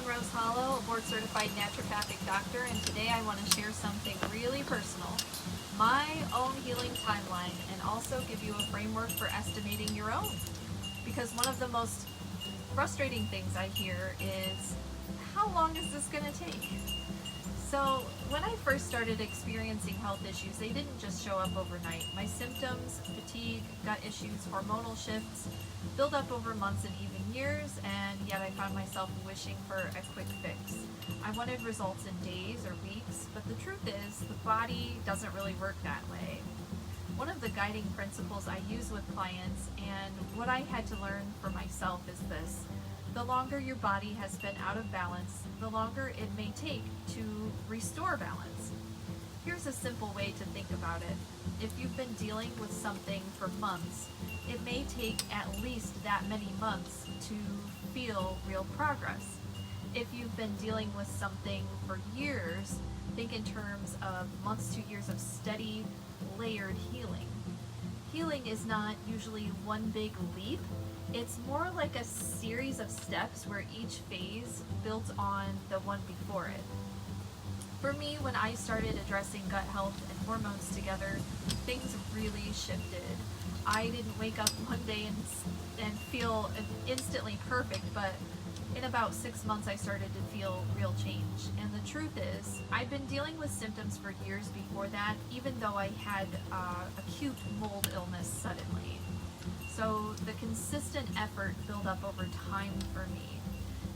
I'm Rose Hollow, a board-certified naturopathic doctor, and today I want to share something really personal, my own healing timeline, and also give you a framework for estimating your own. Because one of the most frustrating things I hear is, how long is this going to take? So when I first started experiencing health issues, they didn't just show up overnight. My symptoms, fatigue, gut issues, hormonal shifts build up over months and even years, and yet I found myself wishing for a quick fix. I wanted results in days or weeks, but the truth is, the body doesn't really work that way. One of the guiding principles I use with clients, and what I had to learn for myself, is this: the longer your body has been out of balance, the longer it may take to restore balance. Here's a simple way to think about it. If you've been dealing with something for months, it may take at least that many months to feel real progress. If you've been dealing with something for years, think in terms of months to years of steady, layered healing. Healing is not usually one big leap. It's more like a series of steps where each phase built on the one before it. For me, when I started addressing gut health and hormones together, things really shifted. I didn't wake up one day and feel instantly perfect, but in about 6 months I started to feel real change. And the truth is, I'd been dealing with symptoms for years before that, even though I had acute mold illness suddenly. So the consistent effort built up over time for me.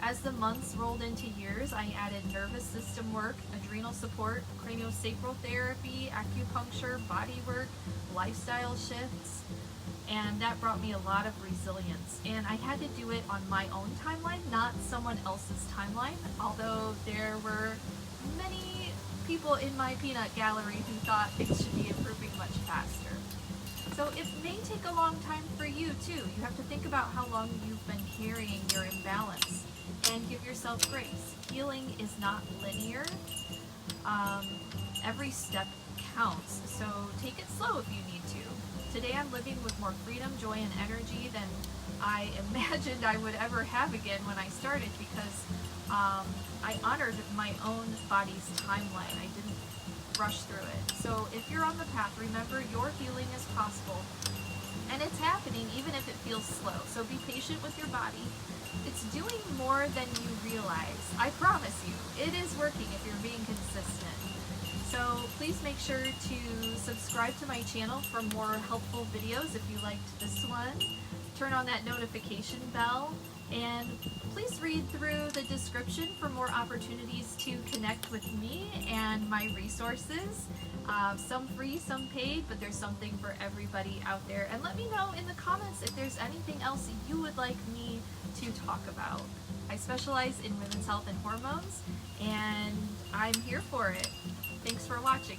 As the months rolled into years, I added nervous system work, adrenal support, craniosacral therapy, acupuncture, body work, lifestyle shifts, and that brought me a lot of resilience. And I had to do it on my own timeline, not someone else's timeline, although there were many people in my peanut gallery who thought things should be improving much faster. So it may take a long time for you too. You have to think about how long you've been carrying your imbalance and give yourself grace. Healing is not linear. Every step counts, so take it slow if you need to. Today I'm living with more freedom, joy, and energy than I imagined I would ever have again when I started, because I honored my own body's timeline. I didn't rush through it. So if you're on the path, remember your healing is possible, and it's happening even if it feels slow. So be patient with your body. It's doing more than you realize. I promise you, it is working if you're being consistent. So please make sure to subscribe to my channel for more helpful videos if you liked this one. Turn on that notification bell, and please read through the description for more opportunities to connect with me and my resources. Some free, some paid, but there's something for everybody out there. And let me know in the comments if there's anything else you would like me to talk about. I specialize in women's health and hormones, and I'm here for it. Thanks for watching.